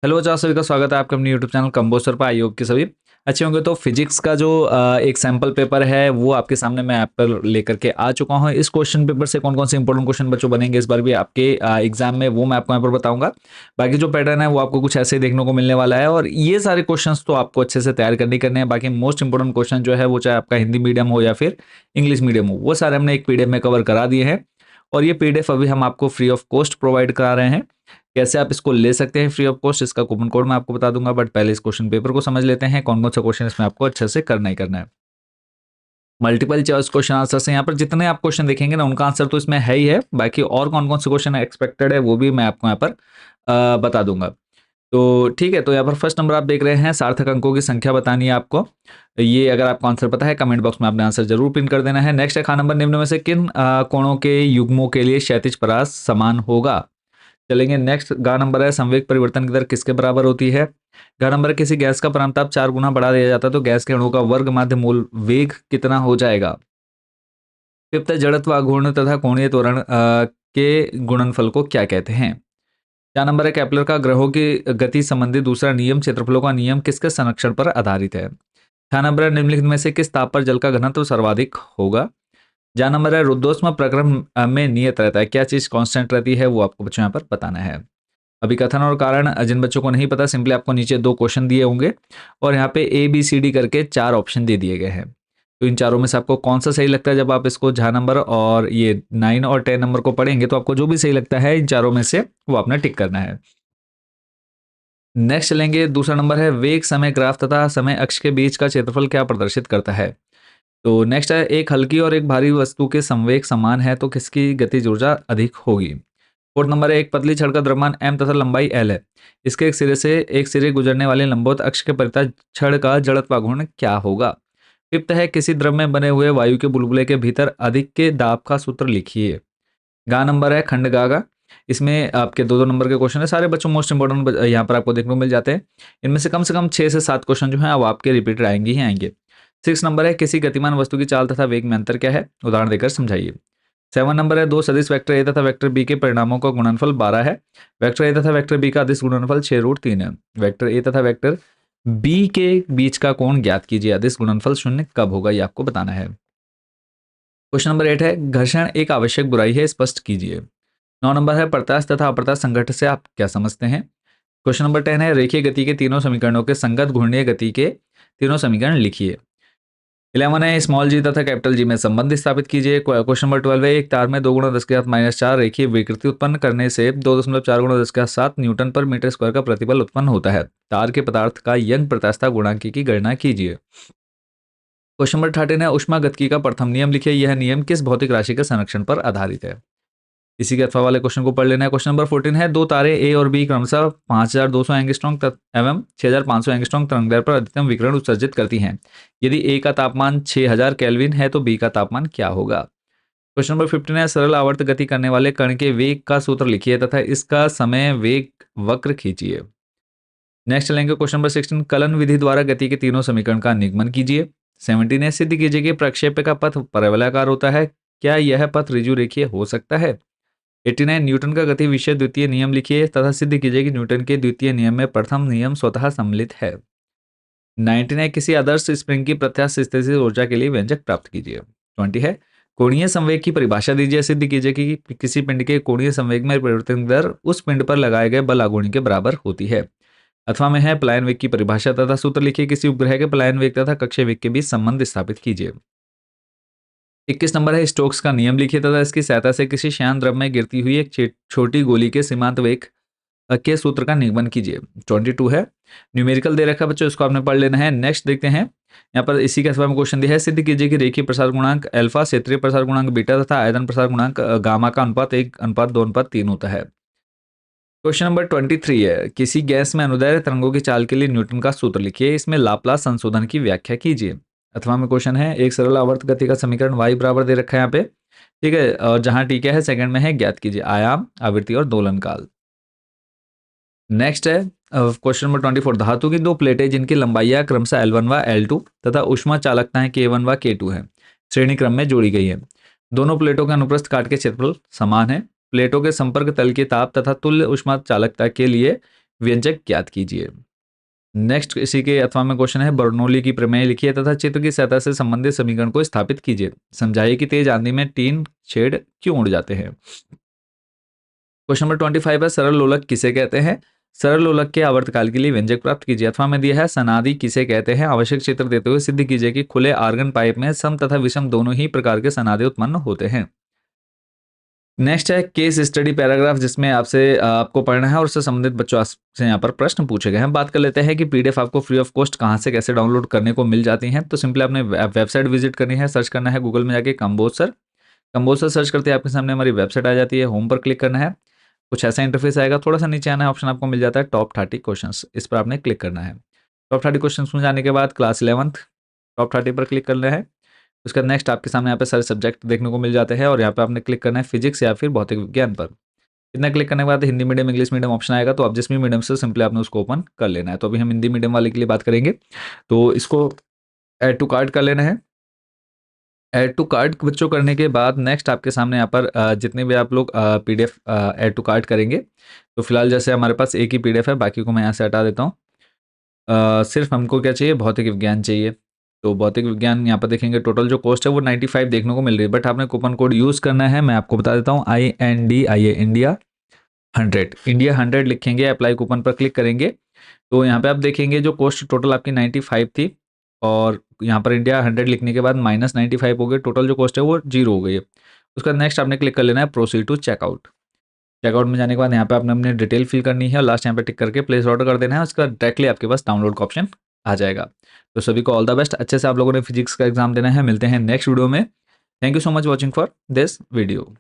Hello बच्चों, आप सभी का स्वागत है आपके अपने यूट्यूब चैनल कंपोस्टर पर। आई होप कि सभी अच्छे होंगे। तो फिजिक्स का जो एक सैम्पल पेपर है वो आपके सामने मैं ऐप पर लेकर के आ चुका हूँ। इस क्वेश्चन पेपर से कौन कौन से इंपॉर्टेंट क्वेश्चन बच्चों बनेंगे इस बार भी आपके एग्जाम में, वो मैं आपको यहाँ पर बताऊंगा। बाकी जो पैटर्न है वो आपको कुछ ऐसे ही देखने को मिलने वाला है, और ये सारे क्वेश्चन तो आपको अच्छे से तैयार करने हैं। बाकी मोस्ट इंपॉर्टेंट क्वेश्चन जो है वो चाहे आपका हिंदी मीडियम हो या फिर इंग्लिश मीडियम हो, वो सारे हमने एक पीडीएफ में कवर करा दिए हैं। और ये पीडीएफ अभी हम आपको फ्री ऑफ कॉस्ट प्रोवाइड करा रहे हैं। कैसे आप इसको ले सकते हैं फ्री ऑफ कॉस्ट, इसका कूपन कोड मैं आपको बता दूंगा, बट पहले इस क्वेश्चन पेपर को समझ लेते हैं कौन कौन सा क्वेश्चन इसमें आपको अच्छे से करना ही करना है। मल्टीपल चॉइस क्वेश्चन आंसर है यहाँ पर, जितने आप क्वेश्चन देखेंगे ना उनका आंसर तो इसमें है ही है। बाकी और कौन कौन से क्वेश्चन एक्सपेक्टेड है वो भी मैं आपको यहाँ पर बता दूंगा। तो ठीक है, तो यहाँ पर फर्स्ट नंबर आप देख रहे हैं, सार्थक अंकों की संख्या बतानी है आपको। ये अगर आपको आंसर पता है कमेंट बॉक्स में आपने आंसर जरूर पिन कर देना है। नेक्स्ट है, खा नंबर निम्न में से किन कोणों के युग्मों के लिए क्षैतिज परास समान होगा। चलेंगे नेक्स्ट। गा नंबर है, संवेग परिवर्तन की दर किसके बराबर होती है। घ नंबर है, किसी गैस का परमाणुताप 4 गुना बढ़ा दिया जाता है तो गैस के अणु का वर्ग माध्य मूल वेग कितना हो जाएगा। फिफ्थ है, जड़त्व आघूर्ण तथा कोणीय त्वरण के गुणनफल को क्या कहते हैं। 4 नंबर है, केपलर का ग्रहों की गति संबंधी दूसरा नियम क्षेत्रफलों का नियम किसके संरक्षण पर आधारित है। 6 नंबर है, निम्नलिखित में से किस ताप पर जल का घनत्व सर्वाधिक होगा। जहाँ नंबर है, रुद्धोष्म प्रक्रम में नियत रहता है, क्या चीज कांस्टेंट रहती है, वो आपको बच्चों यहाँ पर बताना है। अभी कथन और कारण जिन बच्चों को नहीं पता, सिंपली आपको नीचे 2 क्वेश्चन दिए होंगे और यहाँ पे ए बी सी डी करके 4 ऑप्शन दे दिए गए हैं। तो इन चारों में से आपको कौन सा सही लगता है, जब आप इसको झा नंबर और ये 9 और 10 नंबर को पढ़ेंगे तो आपको जो भी सही लगता है इन चारों में से वो आपने टिक करना है। नेक्स्ट चलेंगे, दूसरा नंबर है, वेग समय ग्राफ तथा समय अक्ष के बीच का क्षेत्रफल क्या प्रदर्शित करता है। तो नेक्स्ट है, एक हल्की और एक भारी वस्तु के संवेग समान है तो किसकी गतिज ऊर्जा अधिक होगी। फोर्थ नंबर है, एक पतली छड़ का द्रव्यमान m तथा लंबाई l है, इसके एक सिरे से एक सिरे गुजरने वाले लंबवत अक्ष के परितः छड़ का जड़त्वाघूर्ण क्या होगा। फिफ्थ है, किसी द्रव में बने हुए वायु के बुलबुले के भीतर अधिक के दाब का सूत्र लिखिए। गा नंबर है, खंड गा। इसमें आपके 2-2 नंबर के क्वेश्चन है, सारे बच्चों मोस्ट इंपोर्टेंट यहाँ पर आपको देखने को मिल जाते हैं। इनमें से कम 6 से 7 क्वेश्चन जो है वो आपके रिपीटेड आएंगे ही आएंगे। 6 नंबर है, किसी गतिमान वस्तु की चाल तथा वेग में अंतर क्या है, उदाहरण देकर समझाइए। 7 नंबर है, 2 सदिश वेक्टर ए तथा वेक्टर बी के परिणामों का गुणनफल 12 है। वेक्टर ए तथा वेक्टर बी का अदिश गुणनफल 6√3 है। वेक्टर ए तथा वेक्टर बी के बीच का कोण ज्ञात कीजिए, अदिश गुणनफल 0 कब होगा, ये आपको बताना है। क्वेश्चन नंबर 8 है, घर्षण एक आवश्यक बुराई है, स्पष्ट कीजिए। 9 नंबर है, प्रत्यास्थ तथा अप्रत्यास्थ संघट्ट से आप क्या समझते हैं। क्वेश्चन नंबर 10 है, रेखीय गति के तीनों समीकरणों के संगत घूर्णीय गति के तीनों समीकरण लिखिए। 11 है, स्मॉल जी तथा कैपिटल जी में संबंध स्थापित कीजिए। क्वेश्चन नंबर 12 है, एक तार में 2 गुणा 10 के घात -4 रेखीय विकृति उत्पन्न करने से 2.4 गुणा 10 के घात 7 न्यूटन पर मीटर स्क्वायर का प्रतिबल उत्पन्न होता है। तार के पदार्थ का यंग प्रत्यास्थता गुणांक की गणना कीजिए। क्वेश्चन नंबर 13 है, ऊष्मागतिकी का प्रथम नियम लिखिए, यह नियम किस भौतिक राशि के संरक्षण पर आधारित है। इसी के अथवा वाले क्वेश्चन को पढ़ लेना है। क्वेश्चन नंबर 14 है, 2 तारे ए और बी क्रमशः 5200 एंगस्ट्रॉम एवं 6500 एंगस्ट्रॉम तरंगदैर्घ्य पर अधिकतम विकिरण उत्सर्जित करती हैं। यदि ए का तापमान 6000 केल्विन है तो बी का तापमान क्या होगा। क्वेश्चन नंबर 15 है, सरल आवर्त गति करने वाले कण के वेग का सूत्र लिखिए तथा इसका समय वेग वक्र खींचिए। नेक्स्ट चलेंगे क्वेश्चन नंबर 16, कलन विधि द्वारा गति के तीनों समीकरण का निगमन कीजिए। 17 है, सिद्ध कीजिए कि प्रक्षेप्य का पथ परवलयाकार होता है, क्या यह पथ ऋजु रेखीय हो सकता है। 89, न्यूटन का गति विषय द्वितीय नियम लिखिए तथा सिद्ध कीजिए कि न्यूटन के द्वितीय नियम में प्रथम नियम स्वतः सम्मिलित है। 99, किसी आदर्श स्प्रिंग की प्रत्यास्थ स्थिति से ऊर्जा के लिए व्यंजक प्राप्त कीजिए। 20 है, कोणीय संवेग की परिभाषा दीजिए, सिद्ध कीजिए कि किसी पिंड के कोणीय संवेग में परिवर्तन दर उस पिंड पर लगाए गए बल आघूर्ण के बराबर होती है। अथवा में है, पलायन वेग की परिभाषा तथा सूत्र लिखिए, किसी उपग्रह के पलायन वेग तथा कक्षीय वेग के बीच संबंध स्थापित कीजिए। 21 नंबर है, स्टोक्स का नियम लिखिए तथा इसकी सहायता से किसी श्यान द्रव में गिरती हुई एक छोटी गोली के सीमांत वेग के सूत्र का निगमन कीजिए। 22 है, न्यूमेरिकल दे रखा है बच्चों, इसको आपने पढ़ लेना है। नेक्स्ट देखते हैं, यहाँ पर इसी के अथवा में क्वेश्चन दिया है, सिद्ध कीजिए कि रेखीय प्रसार गुणांक अल्फा, क्षेत्रीय प्रसार गुणांक बीटा तथा आयतन प्रसार गुणांक गामा का अनुपात 1:2:3 होता है। क्वेश्चन नंबर 23 है, किसी गैस में अनुदैर्ध्य तरंगों की चाल के लिए न्यूटन का सूत्र लिखिए, इसमें लाप्लास संशोधन की व्याख्या कीजिए। अथवा में क्वेश्चन है, एक सरल आवर्त गति का समीकरण y बराबर दे रखा है यहाँ पे, ठीक है, और जहां टी क्या है सेकंड में है, ज्ञात कीजिए आयाम, आवृत्ति और दोलन काल। नेक्स्ट है क्वेश्चन नंबर 24, धातु की 2 प्लेटें जिनकी लंबाइयां क्रमशः L1 व L2 तथा ऊष्मा चालकताएं K1 व K2 है, श्रेणी क्रम में जोड़ी गई है। दोनों प्लेटों के अनुप्रस्थ काट के क्षेत्रफल समान है। प्लेटों के संपर्क तल के ताप तथा तुल्य ऊष्मा चालकता के लिए व्यंजक ज्ञात कीजिए। नेक्स्ट इसी के अथवा में क्वेश्चन है, बर्नौली की प्रमेय लिखिए तथा चित्र की सतह से संबंधित समीकरण को स्थापित कीजिए। समझाइए कि तेज आंधी में टीन शेड क्यों उड़ जाते हैं। क्वेश्चन नंबर 25 है, सरल लोलक किसे कहते हैं। सरल लोलक के आवर्तकाल के लिए व्यंजक प्राप्त कीजिए। अथवा में दिया है, सनादि किसे कहते हैं। आवश्यक चित्र देते हुए सिद्ध कीजिए कि खुले आर्गन पाइप में सम तथा विषम दोनों ही प्रकार के सनादि उत्पन्न होते हैं। नेक्स्ट है केस स्टडी पैराग्राफ, जिसमें आपको पढ़ना है और उससे संबंधित बच्चों से यहाँ पर प्रश्न पूछे गए हैं। बात कर लेते हैं कि पीडीएफ आपको फ्री ऑफ कॉस्ट कहाँ से कैसे डाउनलोड करने को मिल जाती हैं। तो सिंपली आपने वेबसाइट विजिट करनी है, सर्च करना है गूगल में जाके Kamboj sir. Kamboj sir search करते ही आपके सामने हमारी वेबसाइट आ जाती है। होम पर क्लिक करना है, कुछ ऐसा इंटरफेस आएगा। थोड़ा सा नीचे आना है, ऑप्शन आपको मिल जाता है टॉप 30 क्वेश्चंस, इस पर आपने क्लिक करना है। टॉप 30 क्वेश्चंस में जाने के बाद क्लास 11th टॉप 30 पर क्लिक करना है। उसका नेक्स्ट आपके सामने यहाँ पे सारे सब्जेक्ट देखने को मिल जाते हैं और यहाँ पे आपने क्लिक करना है फिजिक्स या फिर भौतिक विज्ञान पर। इतना क्लिक करने के बाद Hindi medium English medium option आएगा, तो आप जिस भी मीडियम से सिंपली आपने उसको ओपन कर लेना है। तो अभी हम हिंदी मीडियम वाले के लिए बात करेंगे, तो इसको ऐड टू कार्ट कर लेना है। ऐड टू कार्ट बच्चों करने के बाद नेक्स्ट आपके सामने यहाँ पर जितने भी आप लोग पीडीएफ ऐड टू कार्ट करेंगे, तो फिलहाल जैसे हमारे पास एक ही पीडीएफ है, बाकी को मैं यहाँ से हटा देता हूँ। सिर्फ हमको क्या चाहिए, भौतिक विज्ञान चाहिए। तो भौतिक विज्ञान यहाँ पर देखेंगे टोटल जो कॉस्ट है वो 95 देखने को मिल रही है, बट आपने कूपन कोड यूज़ करना है। मैं आपको बता देता हूँ, INDIA इंडिया 100 इंडिया 100 लिखेंगे, अप्लाई कूपन पर क्लिक करेंगे। तो यहाँ पे आप देखेंगे जो कॉस्ट टोटल आपकी 95 थी और यहाँ पर इंडिया 100 लिखने के बाद -95 हो गए, टोटल जो कॉस्ट है वो 0 हो गई है। उसका नेक्स्ट आपने क्लिक कर लेना है प्रोसीड टू चेकआउट। चेकआउट में जाने के बाद यहाँ पे आपने अपनी डिटेल फिल करनी है और लास्ट यहाँ पे टिक करके प्लेस ऑर्डर कर देना है। उसका डायरेक्टली आपके पास डाउनलोड का ऑप्शन आ जाएगा। तो सभी को ऑल द बेस्ट, अच्छे से आप लोगों ने फिजिक्स का एग्जाम देना है। मिलते हैं नेक्स्ट वीडियो में। Thank you so much watching for this video.